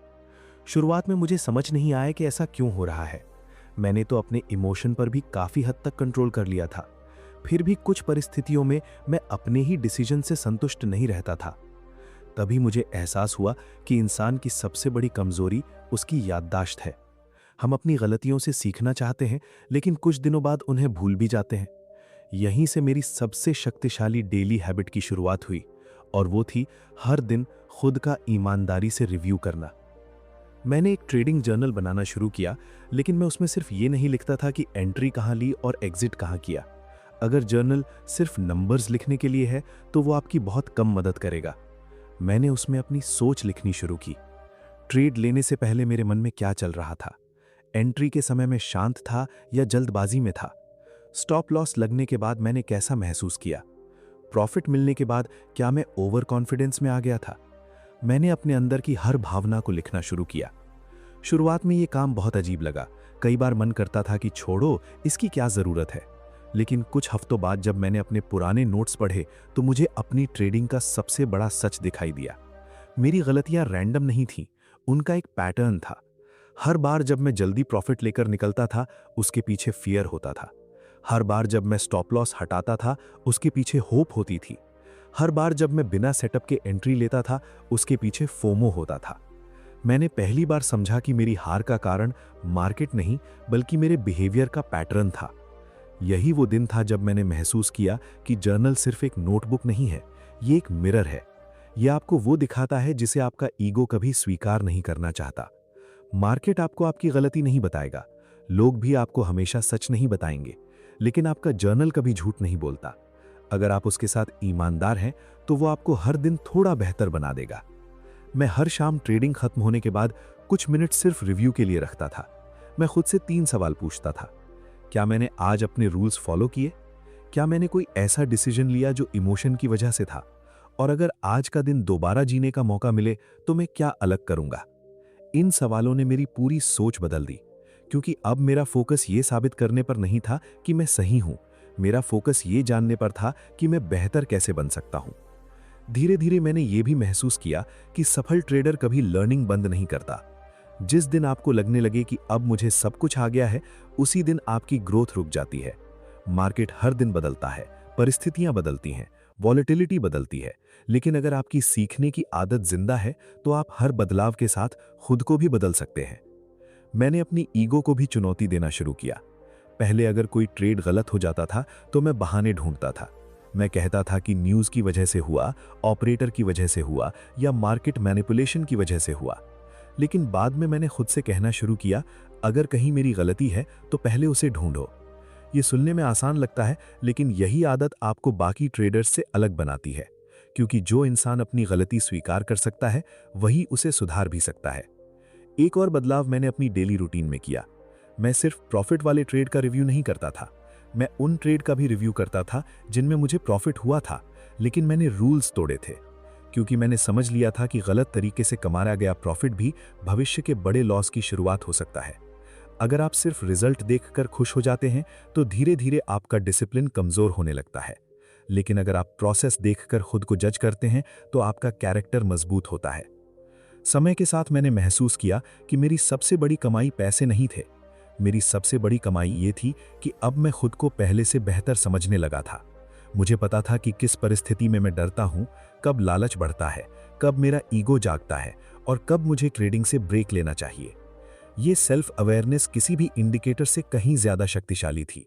शुरुआत में मुझे समझ नहीं आया कि ऐसा क्यों हो रहा है। मैंने तो अपने इमोशन पर भी काफ़ी हद तक कंट्रोल कर लिया था, फिर भी कुछ परिस्थितियों में मैं अपने ही डिसीजन से संतुष्ट नहीं रहता था। तभी मुझे एहसास हुआ कि इंसान की सबसे बड़ी कमजोरी उसकी याददाश्त है। हम अपनी गलतियों से सीखना चाहते हैं, लेकिन कुछ दिनों बाद उन्हें भूल भी जाते हैं। यहीं से मेरी सबसे शक्तिशाली डेली हैबिट की शुरुआत हुई, और वो थी हर दिन खुद का ईमानदारी से रिव्यू करना। मैंने एक ट्रेडिंग जर्नल बनाना शुरू किया, लेकिन मैं उसमें सिर्फ ये नहीं लिखता था कि एंट्री कहाँ ली और एग्जिट कहाँ किया। अगर जर्नल सिर्फ नंबर्स लिखने के लिए है तो वो आपकी बहुत कम मदद करेगा। मैंने उसमें अपनी सोच लिखनी शुरू की। ट्रेड लेने से पहले मेरे मन में क्या चल रहा था? एंट्री के समय में शांत था या जल्दबाजी में था? स्टॉप लॉस लगने के बाद मैंने कैसा महसूस किया? प्रॉफिट मिलने के बाद क्या मैं ओवर कॉन्फिडेंस में आ गया था? मैंने अपने अंदर की हर भावना को लिखना शुरू किया। शुरुआत में ये काम बहुत अजीब लगा। कई बार मन करता था कि छोड़ो, इसकी क्या ज़रूरत है। लेकिन कुछ हफ्तों बाद जब मैंने अपने पुराने नोट्स पढ़े तो मुझे अपनी ट्रेडिंग का सबसे बड़ा सच दिखाई दिया। मेरी गलतियां रैंडम नहीं थीं, उनका एक पैटर्न था। हर बार जब मैं जल्दी प्रॉफिट लेकर निकलता था, उसके पीछे फियर होता था। हर बार जब मैं स्टॉप लॉस हटाता था, उसके पीछे होप होती थी। हर बार जब मैं बिना सेटअप के एंट्री लेता था, उसके पीछे फोमो होता था। मैंने पहली बार समझा कि मेरी हार का कारण मार्केट नहीं, बल्कि मेरे बिहेवियर का पैटर्न था। यही वो दिन था जब मैंने महसूस किया कि जर्नल सिर्फ एक नोटबुक नहीं है, ये एक मिरर है। यह आपको वो दिखाता है जिसे आपका ईगो कभी स्वीकार नहीं करना चाहता। मार्केट आपको आपकी गलती नहीं बताएगा, लोग भी आपको हमेशा सच नहीं बताएंगे, लेकिन आपका जर्नल कभी झूठ नहीं बोलता। अगर आप उसके साथ ईमानदार हैं तो वो आपको हर दिन थोड़ा बेहतर बना देगा। मैं हर शाम ट्रेडिंग खत्म होने के बाद कुछ मिनट सिर्फ रिव्यू के लिए रखता था। मैं खुद से 3 सवाल पूछता था। क्या मैंने आज अपने रूल्स फॉलो किए? क्या मैंने कोई ऐसा डिसीजन लिया जो इमोशन की वजह से था? और अगर आज का दिन दोबारा जीने का मौका मिले तो मैं क्या अलग करूंगा? इन सवालों ने मेरी पूरी सोच बदल दी, क्योंकि अब मेरा फोकस ये साबित करने पर नहीं था कि मैं सही हूं। मेरा फोकस ये जानने पर था कि मैं बेहतर कैसे बन सकता हूं। धीरे धीरे मैंने ये भी महसूस किया कि सफल ट्रेडर कभी लर्निंग बंद नहीं करता। जिस दिन आपको लगने लगे कि अब मुझे सब कुछ आ गया है, उसी दिन आपकी ग्रोथ रुक जाती है। मार्केट हर दिन बदलता है, परिस्थितियां बदलती हैं, वॉलेटिलिटी बदलती है, लेकिन अगर आपकी सीखने की आदत जिंदा है तो आप हर बदलाव के साथ खुद को भी बदल सकते हैं। मैंने अपनी ईगो को भी चुनौती देना शुरू किया। पहले अगर कोई ट्रेड गलत हो जाता था तो मैं बहाने ढूंढता था। मैं कहता था कि न्यूज़ की वजह से हुआ, ऑपरेटर की वजह से हुआ या मार्केट मैनिपुलेशन की वजह से हुआ। लेकिन बाद में मैंने खुद से कहना शुरू किया, अगर कहीं मेरी गलती है तो पहले उसे ढूंढो। ये सुनने में आसान लगता है, लेकिन यही आदत आपको बाकी ट्रेडर्स से अलग बनाती है, क्योंकि जो इंसान अपनी गलती स्वीकार कर सकता है वही उसे सुधार भी सकता है। एक और बदलाव मैंने अपनी डेली रूटीन में किया। मैं सिर्फ प्रॉफिट वाले ट्रेड का रिव्यू नहीं करता था, मैं उन ट्रेड का भी रिव्यू करता था जिनमें मुझे प्रॉफिट हुआ था, लेकिन मैंने रूल्स तोड़े थे। क्योंकि मैंने समझ लिया था कि गलत तरीके से कमाया गया प्रॉफिट भी भविष्य के बड़े लॉस की शुरुआत हो सकता है। अगर आप सिर्फ रिजल्ट देखकर खुश हो जाते हैं तो धीरे धीरे आपका डिसिप्लिन कमजोर होने लगता है, लेकिन अगर आप प्रोसेस देखकर खुद को जज करते हैं तो आपका कैरेक्टर मजबूत होता है। समय के साथ मैंने महसूस किया कि मेरी सबसे बड़ी कमाई पैसे नहीं थे। मेरी सबसे बड़ी कमाई ये थी कि अब मैं खुद को पहले से बेहतर समझने लगा था। मुझे पता था कि किस परिस्थिति में मैं डरता हूं, कब लालच बढ़ता है, कब मेरा ईगो जागता है और कब मुझे ट्रेडिंग से ब्रेक लेना चाहिए। ये सेल्फ अवेयरनेस किसी भी इंडिकेटर से कहीं ज्यादा शक्तिशाली थी,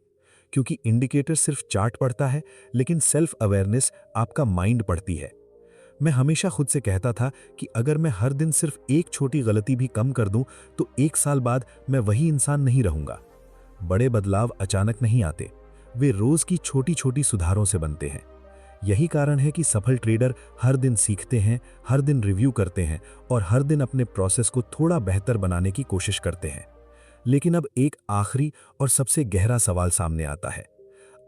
क्योंकि इंडिकेटर सिर्फ चार्ट पढ़ता है, लेकिन सेल्फ अवेयरनेस आपका माइंड पढ़ती है। मैं हमेशा खुद से कहता था कि अगर मैं हर दिन सिर्फ एक छोटी गलती भी कम कर दूं तो 1 साल बाद मैं वही इंसान नहीं रहूंगा। बड़े बदलाव अचानक नहीं आते, वे रोज की छोटी छोटी सुधारों से बनते हैं। यही कारण है कि सफल ट्रेडर हर दिन सीखते हैं, हर दिन रिव्यू करते हैं और हर दिन अपने प्रोसेस को थोड़ा बेहतर बनाने की कोशिश करते हैं। लेकिन अब एक आखिरी और सबसे गहरा सवाल सामने आता है।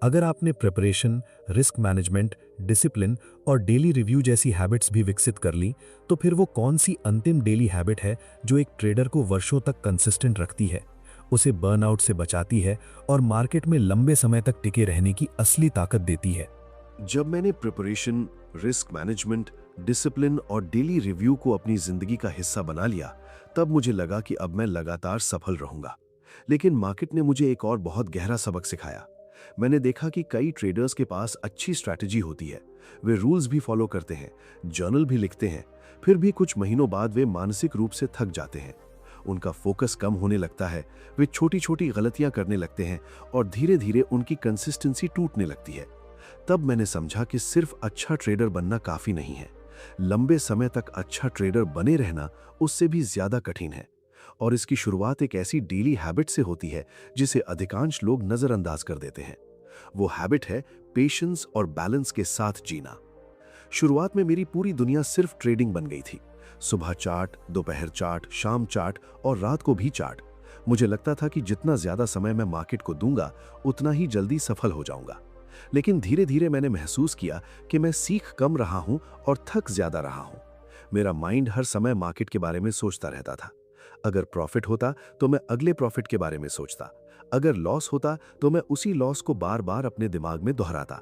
अगर आपने प्रिपरेशन, रिस्क मैनेजमेंट, डिसिप्लिन और डेली रिव्यू जैसी हैबिट्स भी विकसित कर ली, तो फिर वो कौन सी अंतिम डेली हैबिट है जो एक ट्रेडर को वर्षों तक कंसिस्टेंट रखती है, उसे बर्नआउट से बचाती है और मार्केट में लंबे समय तक टिके रहने की असली ताकत देती है? जब मैंने प्रिपरेशन, रिस्क मैनेजमेंट, डिसिप्लिन और डेली रिव्यू को अपनी जिंदगी का हिस्सा बना लिया, तब मुझे लगा कि अब मैं लगातार सफल रहूंगा। लेकिन मार्केट ने मुझे एक और बहुत गहरा सबक सिखाया। मैंने देखा कि कई ट्रेडर्स के पास अच्छी स्ट्रैटेजी होती है, वे रूल्स भी फॉलो करते हैं, जर्नल भी लिखते हैं, फिर भी कुछ महीनों बाद वे मानसिक रूप से थक जाते हैं। उनका फोकस कम होने लगता है, वे छोटी छोटी गलतियां करने लगते हैं और धीरे धीरे उनकी कंसिस्टेंसी टूटने लगती है। तब मैंने समझा कि सिर्फ अच्छा ट्रेडर बनना काफी नहीं है, लंबे समय तक अच्छा ट्रेडर बने रहना उससे भी ज्यादा कठिन है। और इसकी शुरुआत एक ऐसी डेली हैबिट से होती है जिसे अधिकांश लोग नजरअंदाज कर देते हैं। वो हैबिट है पेशेंस और बैलेंस के साथ जीना। शुरुआत में मेरी पूरी दुनिया सिर्फ ट्रेडिंग बन गई थी। सुबह चार्ट, दोपहर चार्ट, शाम चार्ट और रात को भी चार्ट। मुझे लगता था कि जितना ज्यादा समय मैं मार्केट को दूंगा, उतना ही जल्दी सफल हो जाऊंगा। लेकिन धीरे धीरे मैंने महसूस किया कि मैं सीख कम रहा हूं और थक ज्यादा रहा हूं। मेरा माइंड हर समय मार्केट के बारे में सोचता रहता था। अगर प्रॉफिट होता तो मैं अगले प्रॉफिट के बारे में सोचता, अगर लॉस होता तो मैं उसी लॉस को बार बार अपने दिमाग में दोहराता।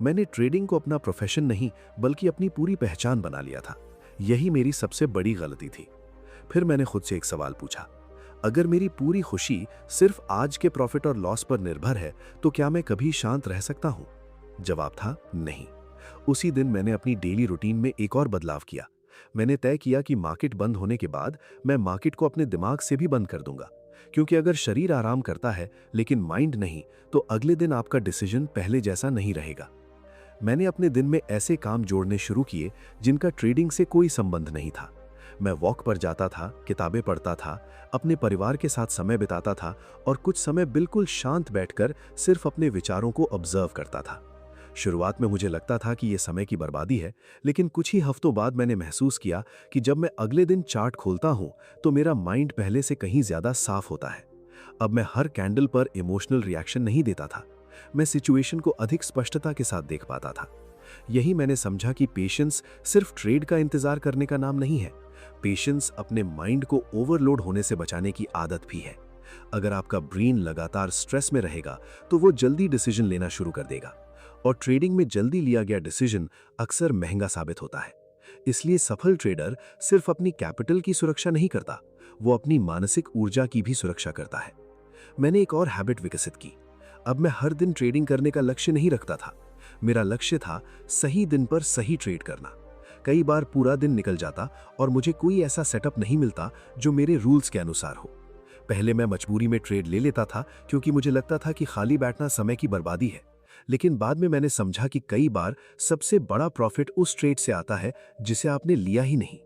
मैंने ट्रेडिंग को अपना प्रोफेशन नहीं बल्कि अपनी पूरी पहचान बना लिया था। यही मेरी सबसे बड़ी गलती थी। फिर मैंने खुद से एक सवाल पूछा, अगर मेरी पूरी खुशी सिर्फ आज के प्रॉफिट और लॉस पर निर्भर है, तो क्या मैं कभी शांत रह सकता हूं? जवाब था नहीं। उसी दिन मैंने अपनी डेली रूटीन में एक और बदलाव किया। मैंने तय किया कि मार्केट बंद होने के बाद मैं मार्केट को अपने दिमाग से भी बंद कर दूंगा, क्योंकि अगर शरीर आराम करता है लेकिन माइंड नहीं, तो अगले दिन आपका डिसीजन पहले जैसा नहीं रहेगा। मैंने अपने दिन में ऐसे काम जोड़ने शुरू किए जिनका ट्रेडिंग से कोई संबंध नहीं था। मैं वॉक पर जाता था, किताबें पढ़ता था, अपने परिवार के साथ समय बिताता था और कुछ समय बिल्कुल शांत बैठकर सिर्फ अपने विचारों को ऑब्जर्व करता था। शुरुआत में मुझे लगता था कि यह समय की बर्बादी है, लेकिन कुछ ही हफ्तों बाद मैंने महसूस किया कि जब मैं अगले दिन चार्ट खोलता हूं तो मेरा माइंड पहले से कहीं ज्यादा साफ होता है। अब मैं हर कैंडल पर इमोशनल रिएक्शन नहीं देता था, मैं सिचुएशन को अधिक स्पष्टता के साथ देख पाता था। यही मैंने समझा कि पेशेंस सिर्फ ट्रेड का इंतजार करने का नाम नहीं है, पेशेंस अपने माइंड को ओवरलोड होने से बचाने की आदत भी है। अगर आपका ब्रेन लगातार स्ट्रेस में रहेगा तो वो जल्दी डिसीजन लेना शुरू कर देगा, और ट्रेडिंग में जल्दी लिया गया डिसीजन अक्सर महंगा साबित होता है। इसलिए सफल ट्रेडर सिर्फ अपनी कैपिटल की सुरक्षा नहीं करता, वो अपनी मानसिक ऊर्जा की भी सुरक्षा करता है। मैंने एक और हैबिट विकसित की। अब मैं हर दिन ट्रेडिंग करने का लक्ष्य नहीं रखता था। मेरा लक्ष्य था सही दिन पर सही ट्रेड करना। कई बार पूरा दिन निकल जाता और मुझे कोई ऐसा सेटअप नहीं मिलता जो मेरे रूल्स के अनुसार हो। पहले मैं मजबूरी में ट्रेड ले लेता था क्योंकि मुझे लगता था कि खाली बैठना समय की बर्बादी है। लेकिन बाद में मैंने समझा कि कई बार सबसे बड़ा प्रॉफिट उस ट्रेड से आता है जिसे आपने लिया ही नहीं।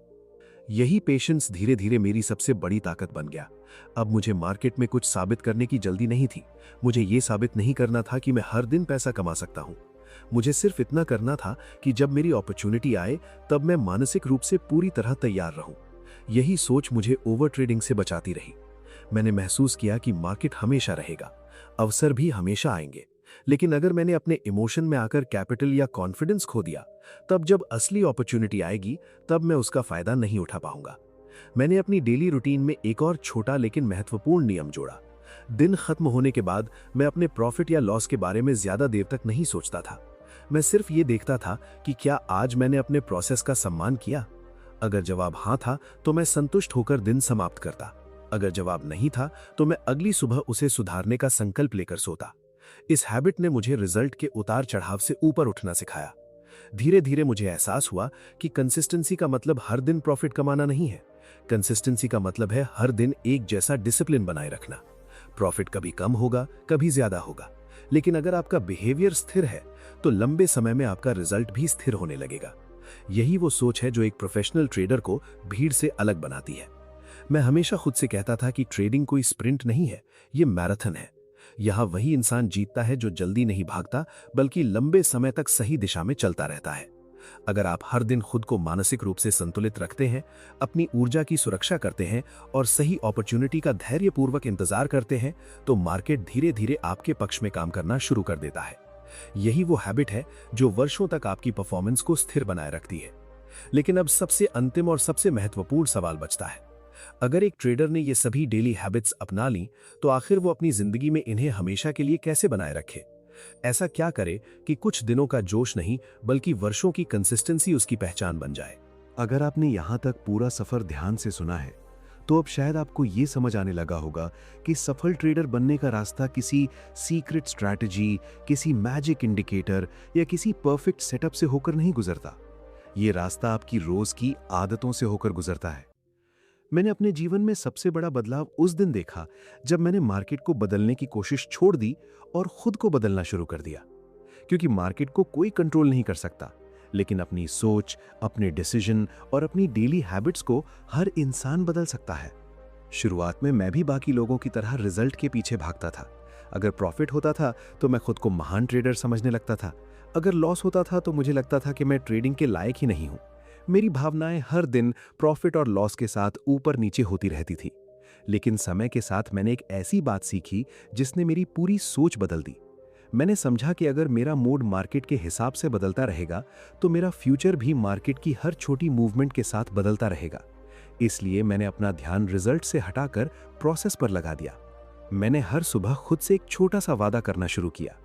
यही पेशेंस धीरे धीरे मेरी सबसे बड़ी ताकत बन गया। अब मुझे मार्केट में कुछ साबित करने की जल्दी नहीं थी। मुझे ये साबित नहीं करना था कि मैं हर दिन पैसा कमा सकता हूं। मुझे सिर्फ इतना करना था कि जब मेरी अपॉर्चुनिटी आए तब मैं मानसिक रूप से पूरी तरह तैयार रहूं। यही सोच मुझे ओवर ट्रेडिंग से बचाती रही। मैंने महसूस किया कि मार्केट हमेशा रहेगा, अवसर भी हमेशा आएंगे, लेकिन अगर मैंने अपने इमोशन में आकर कैपिटल या कॉन्फिडेंस खो दिया, तब जब असली अपॉर्चुनिटी आएगी तब मैं उसका फायदा नहीं उठा पाऊंगा। मैंने अपनी डेली रूटीन में एक और छोटा लेकिन महत्वपूर्ण नियम जोड़ा। दिन खत्म होने के बाद मैं अपने प्रॉफिट या लॉस के बारे में ज्यादा देर तक नहीं सोचता था। मैं सिर्फ ये देखता था कि क्या आज मैंने अपने प्रोसेस का सम्मान किया। अगर जवाब हाँ था तो मैं संतुष्ट होकर दिन समाप्त करता। अगर जवाब नहीं था तो मैं अगली सुबह उसे सुधारने का संकल्प लेकर सोता। इस हैबिट ने मुझे रिजल्ट के उतार चढ़ाव से ऊपर उठना सिखाया। धीरे धीरे मुझे एहसास हुआ कि कंसिस्टेंसी का मतलब हर दिन प्रॉफिट कमाना नहीं है। कंसिस्टेंसी का मतलब है हर दिन एक जैसा डिसिप्लिन बनाए रखना। प्रॉफिट कभी कम होगा, कभी ज्यादा होगा, लेकिन अगर आपका बिहेवियर स्थिर है तो लंबे समय में आपका रिजल्ट भी स्थिर होने लगेगा। यही वो सोच है जो एक प्रोफेशनल ट्रेडर को भीड़ से अलग बनाती है। मैं हमेशा खुद से कहता था कि ट्रेडिंग कोई स्प्रिंट नहीं है, ये मैराथन है। यहाँ वही इंसान जीतता है जो जल्दी नहीं भागता, बल्कि लंबे समय तक सही दिशा में चलता रहता है। अगर आप हर दिन खुद को मानसिक रूप से संतुलित रखते हैं, अपनी ऊर्जा की सुरक्षा करते हैं और सही अपॉर्चुनिटी का धैर्यपूर्वक इंतजार करते हैं, तो मार्केट धीरे धीरे आपके पक्ष में काम करना शुरू कर देता है। यही वो हैबिट है जो वर्षों तक आपकी परफॉर्मेंस को स्थिर बनाए रखती है। लेकिन अब सबसे अंतिम और सबसे महत्वपूर्ण सवाल बचता है। अगर एक ट्रेडर ने ये सभी डेली हैबिट्स अपना ली, तो आखिर वो अपनी जिंदगी में इन्हें हमेशा के लिए कैसे बनाए रखे? ऐसा क्या करे कि कुछ दिनों का जोश नहीं, बल्कि वर्षों की कंसिस्टेंसी उसकी पहचान बन जाए? अगर आपने यहाँ तक पूरा सफर ध्यान से सुना है, तो अब शायद आपको ये समझ आने लगा होगा कि सफल ट्रेडर बनने का रास्ता किसी सीक्रेट स्ट्रैटेजी, किसी मैजिक इंडिकेटर या किसी परफेक्ट सेटअप से होकर नहीं गुजरता। ये रास्ता आपकी रोज की आदतों से होकर गुजरता है। मैंने अपने जीवन में सबसे बड़ा बदलाव उस दिन देखा जब मैंने मार्केट को बदलने की कोशिश छोड़ दी और खुद को बदलना शुरू कर दिया। क्योंकि मार्केट को कोई कंट्रोल नहीं कर सकता, लेकिन अपनी सोच, अपने डिसीजन और अपनी डेली हैबिट्स को हर इंसान बदल सकता है। शुरुआत में मैं भी बाकी लोगों की तरह रिजल्ट के पीछे भागता था। अगर प्रॉफिट होता था तो मैं खुद को महान ट्रेडर समझने लगता था। अगर लॉस होता था तो मुझे लगता था कि मैं ट्रेडिंग के लायक ही नहीं हूं। मेरी भावनाएं हर दिन प्रॉफिट और लॉस के साथ ऊपर नीचे होती रहती थी। लेकिन समय के साथ मैंने एक ऐसी बात सीखी जिसने मेरी पूरी सोच बदल दी। मैंने समझा कि अगर मेरा मूड मार्केट के हिसाब से बदलता रहेगा, तो मेरा फ्यूचर भी मार्केट की हर छोटी मूवमेंट के साथ बदलता रहेगा। इसलिए मैंने अपना ध्यान रिजल्ट से हटाकर प्रोसेस पर लगा दिया। मैंने हर सुबह खुद से एक छोटा सा वादा करना शुरू किया।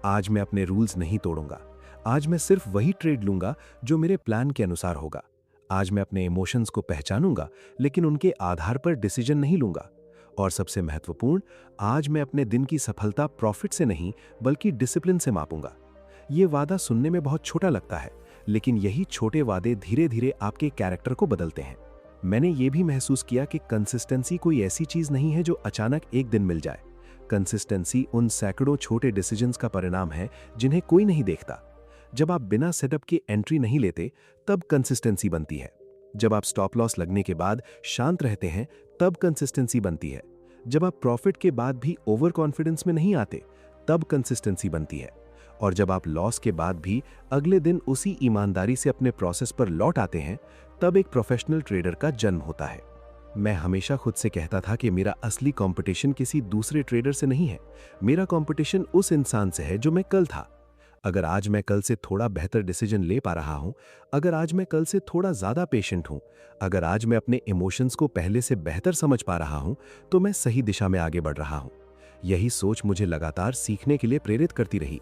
आज मैं अपने रूल्स नहीं तोड़ूंगा। आज मैं सिर्फ वही ट्रेड लूंगा जो मेरे प्लान के अनुसार होगा। आज मैं अपने इमोशंस को पहचानूंगा, लेकिन उनके आधार पर डिसीजन नहीं लूंगा। और सबसे महत्वपूर्ण, आज मैं अपने दिन की सफलता प्रॉफिट से नहीं, बल्कि डिसिप्लिन से मापूंगा। ये वादा सुनने में बहुत छोटा लगता है, लेकिन यही छोटे वादे धीरे धीरे आपके कैरेक्टर को बदलते हैं। मैंने ये भी महसूस किया कि कंसिस्टेंसी कोई ऐसी चीज नहीं है जो अचानक एक दिन मिल जाए। कंसिस्टेंसी उन सैकड़ों छोटे डिसीजंस का परिणाम है जिन्हें कोई नहीं देखता। जब आप बिना सेटअप के एंट्री नहीं लेते, तब कंसिस्टेंसी बनती है। जब आप स्टॉप लॉस लगने के बाद शांत रहते हैं, तब कंसिस्टेंसी बनती है। जब आप प्रॉफिट के बाद भी ओवर कॉन्फिडेंस में नहीं आते, तब कंसिस्टेंसी बनती है। और जब आप लॉस के बाद भी अगले दिन उसी ईमानदारी से अपने प्रोसेस पर लौट आते हैं, तब एक प्रोफेशनल ट्रेडर का जन्म होता है। मैं हमेशा खुद से कहता था कि मेरा असली कंपटीशन किसी दूसरे ट्रेडर से नहीं है। मेरा कंपटीशन उस इंसान से है जो मैं कल था। अगर आज मैं कल से थोड़ा बेहतर डिसीजन ले पा रहा हूं, अगर आज मैं कल से थोड़ा ज्यादा पेशेंट हूं, अगर आज मैं अपने इमोशंस को पहले से बेहतर समझ पा रहा हूं, तो मैं सही दिशा में आगे बढ़ रहा हूं। यही सोच मुझे लगातार सीखने के लिए प्रेरित करती रही।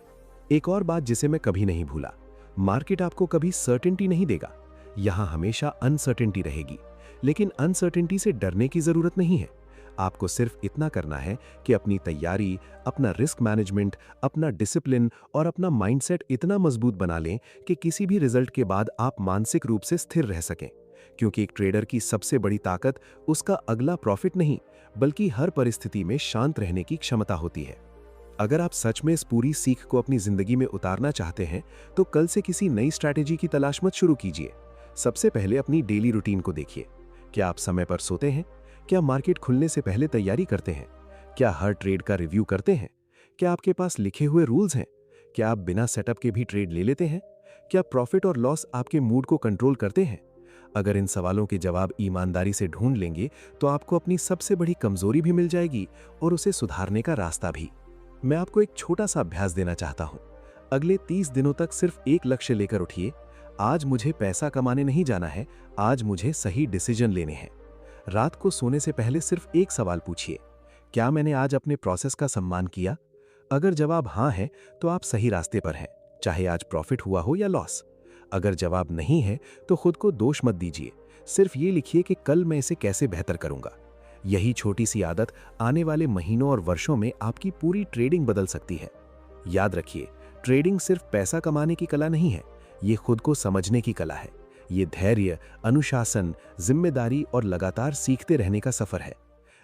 एक और बात जिसे मैं कभी नहीं भूला, मार्केट आपको कभी सर्टेनिटी नहीं देगा। यहां हमेशा अनसर्टेनिटी रहेगी, लेकिन अनसर्टेनिटी से डरने की जरूरत नहीं है। आपको सिर्फ इतना करना है कि अपनी तैयारी, अपना रिस्क मैनेजमेंट, अपना डिसिप्लिन और अपना माइंडसेट इतना मजबूत बना लें कि किसी भी रिजल्ट के बाद आप मानसिक रूप से स्थिर रह सकें। क्योंकि एक ट्रेडर की सबसे बड़ी ताकत उसका अगला प्रॉफिट नहीं, बल्कि हर परिस्थिति में शांत रहने की क्षमता होती है। अगर आप सच में इस पूरी सीख को अपनी जिंदगी में उतारना चाहते हैं, तो कल से किसी नई स्ट्रैटेजी की तलाश मत शुरू कीजिए। सबसे पहले अपनी डेली रूटीन को देखिए। क्या आप समय पर सोते हैं? क्या मार्केट खुलने से पहले तैयारी करते हैं? क्या हर ट्रेड का रिव्यू करते हैं? क्या आपके पास लिखे हुए रूल्स हैं? क्या आप बिना सेटअप के भी ट्रेड ले लेते हैं? क्या प्रॉफिट और लॉस आपके मूड को कंट्रोल करते हैं? अगर इन सवालों के जवाब ईमानदारी से ढूंढ लेंगे, तो आपको अपनी सबसे बड़ी कमजोरी भी मिल जाएगी और उसे सुधारने का रास्ता भी। मैं आपको एक छोटा सा अभ्यास देना चाहता हूं। अगले 30 दिनों तक सिर्फ एक लक्ष्य लेकर उठिए। आज मुझे पैसा कमाने नहीं जाना है, आज मुझे सही डिसीजन लेने हैं। रात को सोने से पहले सिर्फ एक सवाल पूछिए, क्या मैंने आज अपने प्रोसेस का सम्मान किया? अगर जवाब हाँ है, तो आप सही रास्ते पर हैं, चाहे आज प्रॉफिट हुआ हो या लॉस। अगर जवाब नहीं है, तो खुद को दोष मत दीजिए। सिर्फ ये लिखिए कि कल मैं इसे कैसे बेहतर करूंगा। यही छोटी सी आदत आने वाले महीनों और वर्षों में आपकी पूरी ट्रेडिंग बदल सकती है। याद रखिए, ट्रेडिंग सिर्फ पैसा कमाने की कला नहीं है, ये खुद को समझने की कला है। ये धैर्य, अनुशासन, जिम्मेदारी और लगातार सीखते रहने का सफर है।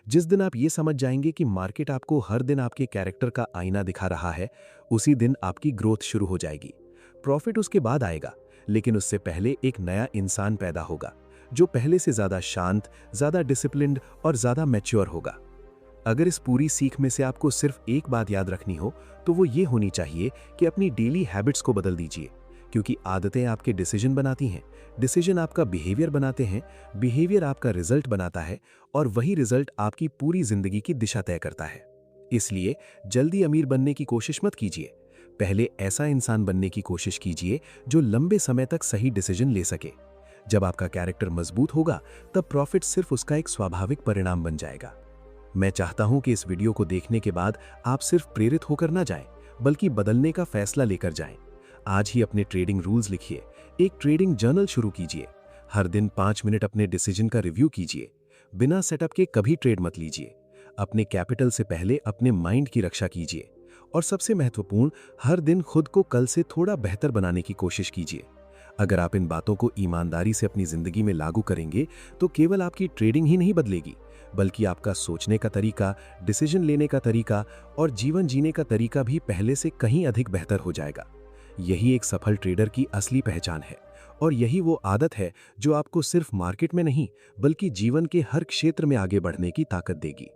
जिस दिन आप ये समझ जाएंगे कि मार्केट आपको हर दिन आपके कैरेक्टर का आईना दिखा रहा है, उसी दिन आपकी ग्रोथ शुरू हो जाएगी। प्रॉफिट उसके बाद आएगा, लेकिन उससे पहले एक नया इंसान पैदा होगा, जो पहले से ज्यादा शांत, ज्यादा डिसिप्लिन्ड और ज्यादा मैच्योर होगा। अगर इस पूरी सीख में से आपको सिर्फ एक बात याद रखनी हो तो वो ये होनी चाहिए कि अपनी डेली हैबिट्स को बदल दीजिए, क्योंकि आदतें आपके डिसीजन बनाती हैं, डिसीजन आपका बिहेवियर बनाते हैं, बिहेवियर आपका रिजल्ट बनाता है और वही रिजल्ट आपकी पूरी जिंदगी की दिशा तय करता है। इसलिए जल्दी अमीर बनने की कोशिश मत कीजिए, पहले ऐसा इंसान बनने की कोशिश कीजिए जो लंबे समय तक सही डिसीजन ले सके। जब आपका कैरेक्टर मजबूत होगा तब प्रॉफिट सिर्फ उसका एक स्वाभाविक परिणाम बन जाएगा। मैं चाहता हूं कि इस वीडियो को देखने के बाद आप सिर्फ प्रेरित होकर ना जाएं, बल्कि बदलने का फैसला लेकर जाएं। आज ही अपने ट्रेडिंग रूल्स लिखिए, एक ट्रेडिंग जर्नल शुरू कीजिए, हर दिन 5 मिनट अपने डिसीजन का रिव्यू कीजिए, बिना सेटअप के कभी ट्रेड मत लीजिए, अपने कैपिटल से पहले अपने माइंड की रक्षा कीजिए और सबसे महत्वपूर्ण, हर दिन खुद को कल से थोड़ा बेहतर बनाने की कोशिश कीजिए। अगर आप इन बातों को ईमानदारी से अपनी जिंदगी में लागू करेंगे तो केवल आपकी ट्रेडिंग ही नहीं बदलेगी, बल्कि आपका सोचने का तरीका, डिसीजन लेने का तरीका और जीवन जीने का तरीका भी पहले से कहीं अधिक बेहतर हो जाएगा। यही एक सफल ट्रेडर की असली पहचान है और यही वो आदत है जो आपको सिर्फ मार्केट में नहीं बल्कि जीवन के हर क्षेत्र में आगे बढ़ने की ताकत देगी।